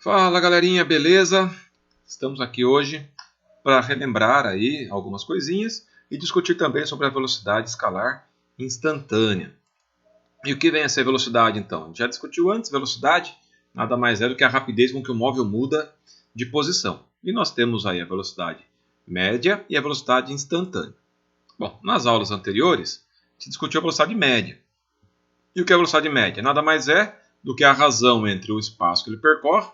Fala galerinha, beleza? Estamos aqui hoje para relembrar aí algumas coisinhas e discutir também sobre a velocidade escalar instantânea. E o que vem a ser velocidade então? A gente já discutiu antes, velocidade nada mais é do que a rapidez com que o móvel muda de posição. E nós temos aí a velocidade média e a velocidade instantânea. Bom, nas aulas anteriores, a gente discutiu a velocidade média. E o que é a velocidade média? Nada mais é do que a razão entre o espaço que ele percorre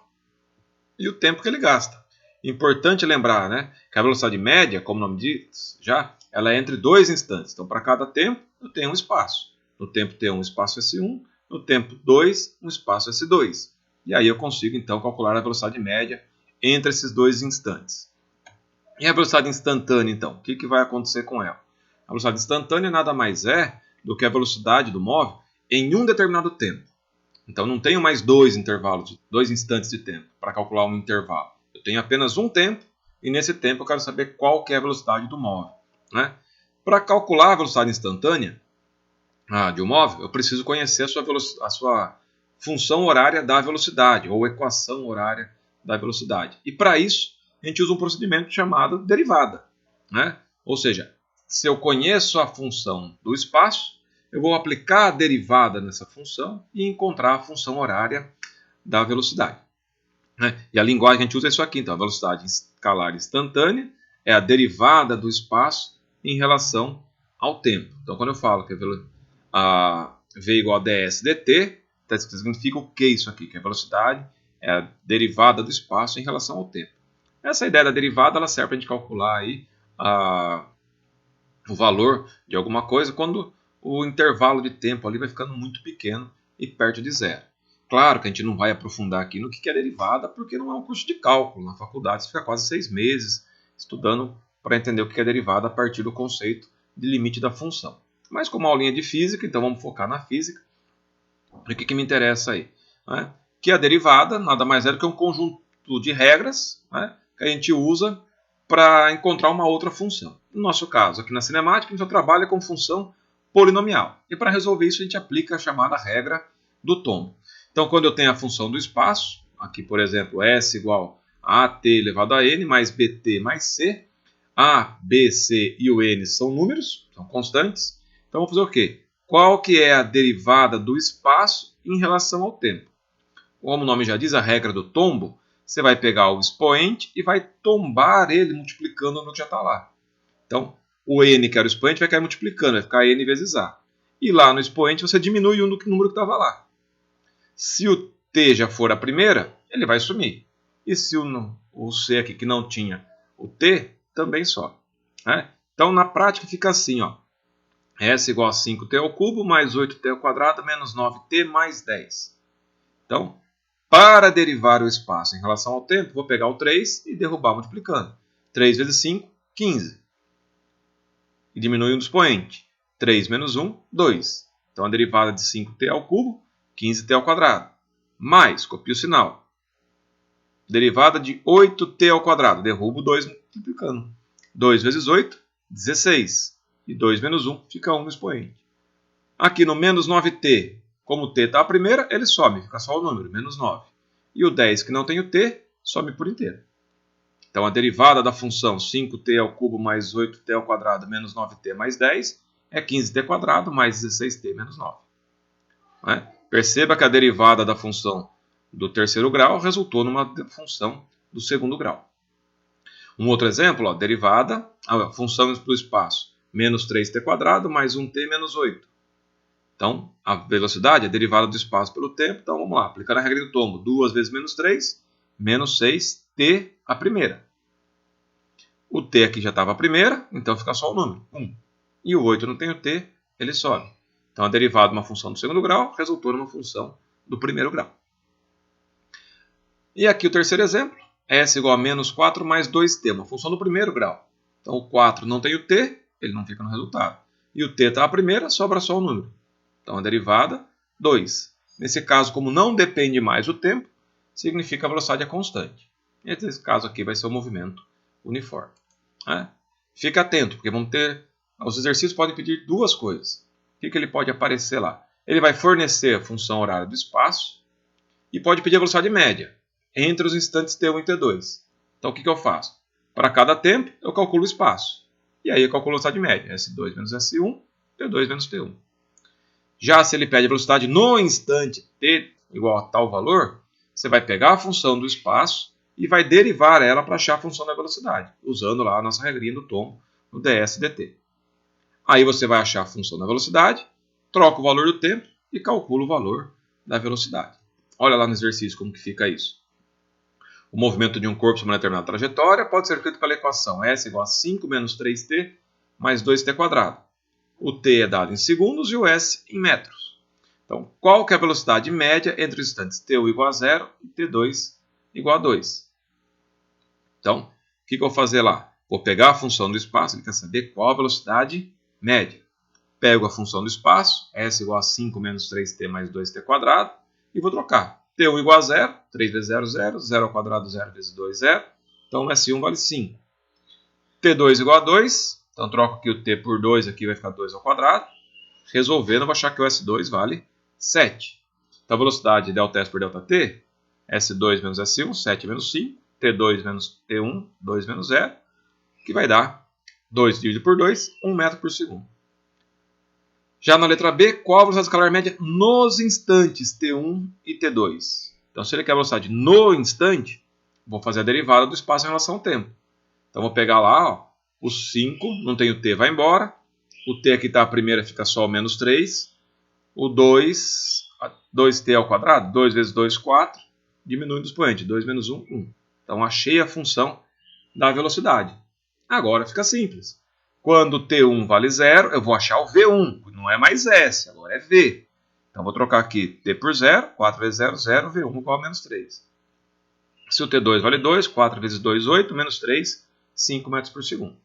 e o tempo que ele gasta. Importante lembrar, né, que a velocidade média, como o nome diz, ela é entre dois instantes. Então, para cada tempo, eu tenho um espaço. No tempo T1, um espaço S1. No tempo 2, um espaço S2. E aí eu consigo, então, calcular a velocidade média entre esses dois instantes. E a velocidade instantânea, então? O que vai acontecer com ela? A velocidade instantânea nada mais é do que a velocidade do móvel em um determinado tempo. Então, não tenho mais dois instantes de tempo para calcular um intervalo. Eu tenho apenas um tempo e nesse tempo eu quero saber qual que é a velocidade do móvel. Né? Para calcular a velocidade instantânea de um móvel, eu preciso conhecer a sua função horária da velocidade, ou equação horária da velocidade. E para isso, a gente usa um procedimento chamado derivada. Né? Ou seja, se eu conheço a função do espaço, eu vou aplicar a derivada nessa função e encontrar a função horária da velocidade. E a linguagem que a gente usa é isso aqui. Então, a velocidade escalar instantânea é a derivada do espaço em relação ao tempo. Então, quando eu falo que a V igual a ds dt, significa o que isso aqui? Que a velocidade é a derivada do espaço em relação ao tempo. Essa ideia da derivada ela serve para a gente calcular aí o valor de alguma coisa quando o intervalo de tempo ali vai ficando muito pequeno e perto de zero. Claro que a gente não vai aprofundar aqui no que é derivada, porque não é um curso de cálculo. Na faculdade você fica quase 6 meses estudando para entender o que é derivada a partir do conceito de limite da função. Mas como aulinha de física, então vamos focar na física. E o que me interessa aí? Né? Que a derivada nada mais é do que um conjunto de regras, né, que a gente usa para encontrar uma outra função. No nosso caso, aqui na cinemática, a gente só trabalha com função polinomial. E para resolver isso, a gente aplica a chamada regra do tombo. Então, quando eu tenho a função do espaço, aqui, por exemplo, S igual a AT elevado a N mais BT mais C, A, B, C e o N são números, são constantes. Então, vamos fazer o quê? Qual que é a derivada do espaço em relação ao tempo? Como o nome já diz, a regra do tombo, você vai pegar o expoente e vai tombar ele multiplicando no que já está lá. Então, o N, que era o expoente, vai cair multiplicando, vai ficar N vezes A. E lá no expoente você diminui o número que estava lá. Se o T já for a primeira, ele vai sumir. E se o C aqui que não tinha o T, também sobe. Né? Então, na prática, fica assim. Ó. S igual a 5T ao cubo mais 8T ao quadrado menos 9T mais 10. Então, para derivar o espaço em relação ao tempo, vou pegar o 3 e derrubar multiplicando. 3 vezes 5, 15. E diminui um expoente. 3 menos 1, 2. Então, a derivada de 5T ao cubo, 15T ao quadrado. Mais, copio o sinal. Derivada de 8T ao quadrado. Derrubo 2 multiplicando. 2 vezes 8, 16. E 2 menos 1 fica 1 no expoente. Aqui no menos 9T, como o T está a primeira, ele some. Fica só o número, menos 9. E o 10, que não tem o T, some por inteiro. Então, a derivada da função 5T ao cubo mais 8T ao quadrado menos 9T mais 10 é 15T quadrado mais 16T menos 9. Né? Perceba que a derivada da função do terceiro grau resultou numa função do segundo grau. Um outro exemplo, derivada, a função do espaço, menos 3T quadrado mais 1T menos 8. Então, a velocidade é a derivada do espaço pelo tempo. Então, vamos lá, aplicando a regra do tombo. 2 vezes menos 3, menos 6T a primeira. O T aqui já estava a primeira, então fica só o número, 1. E o 8 não tem o T, ele sobe. Então, a derivada de uma função do segundo grau resultou numa função do primeiro grau. E aqui o terceiro exemplo. S igual a menos 4 mais 2T, uma função do primeiro grau. Então, o 4 não tem o T, ele não fica no resultado. E o T está a primeira, sobra só o número. Então, a derivada, 2. Nesse caso, como não depende mais do tempo, significa que a velocidade é constante. E nesse caso aqui vai ser o movimento uniforme. Fica atento, porque os exercícios podem pedir duas coisas. O que ele pode aparecer lá? Ele vai fornecer a função horária do espaço e pode pedir a velocidade média entre os instantes T1 e T2. Então o que eu faço? Para cada tempo eu calculo o espaço. E aí eu calculo a velocidade média. S2 menos S1, T2 menos T1. Já se ele pede a velocidade no instante T igual a tal valor, você vai pegar a função do espaço e vai derivar ela para achar a função da velocidade, usando lá a nossa regrinha do tombo no ds dt. Aí você vai achar a função da velocidade, troca o valor do tempo e calcula o valor da velocidade. Olha lá no exercício como que fica isso. O movimento de um corpo sobre uma determinada trajetória pode ser feito pela equação S igual a 5 menos 3t mais 2t quadrado. O t é dado em segundos e o s em metros. Então, qual que é a velocidade média entre os instantes t1 igual a 0 e t2 igual a 2? Então, o que eu vou fazer lá? Vou pegar a função do espaço, ele quer saber qual a velocidade média. Pego a função do espaço, s igual a 5 menos 3t mais 2t quadrado, e vou trocar. T1 igual a 0, 3 vezes 0, 0, 0 ao quadrado, 0 vezes 2, 0. Então, S1 vale 5. T2 igual a 2, então troco aqui o t por 2, aqui vai ficar 2 ao quadrado. Resolvendo, eu vou achar que o S2 vale 7. Então, a velocidade ΔS por ΔT, S2 menos S1, 7 menos 5, T2 menos T1, 2 menos 0, que vai dar 2 dividido por 2, 1 metro por segundo. Já na letra B, qual a velocidade escalar média nos instantes T1 e T2? Então, se ele quer a velocidade no instante, vou fazer a derivada do espaço em relação ao tempo. Então, vou pegar lá, ó, o 5, não tem o t, vai embora. O t aqui está a primeira, fica só o menos 3. O 2, 2t ao quadrado, 2 vezes 2, 4. Diminui do expoente, 2 menos 1, 1. Então, achei a função da velocidade. Agora fica simples. Quando T1 vale 0, eu vou achar o V1. Não é mais S, agora é V. Então, vou trocar aqui T por 0. 4 vezes 0, 0. V1 igual a menos 3. Se o T2 vale 2, 4 vezes 2, 8. Menos 3, 5 metros por segundo.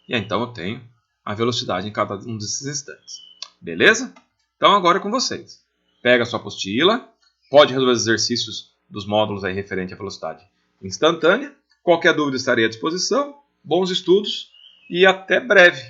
E aí, então, eu tenho a velocidade em cada um desses instantes. Beleza? Então, agora é com vocês. Pega a sua apostila. Pode resolver os exercícios dos módulos aí referente à velocidade instantânea. Qualquer dúvida estarei à disposição. Bons estudos e até breve.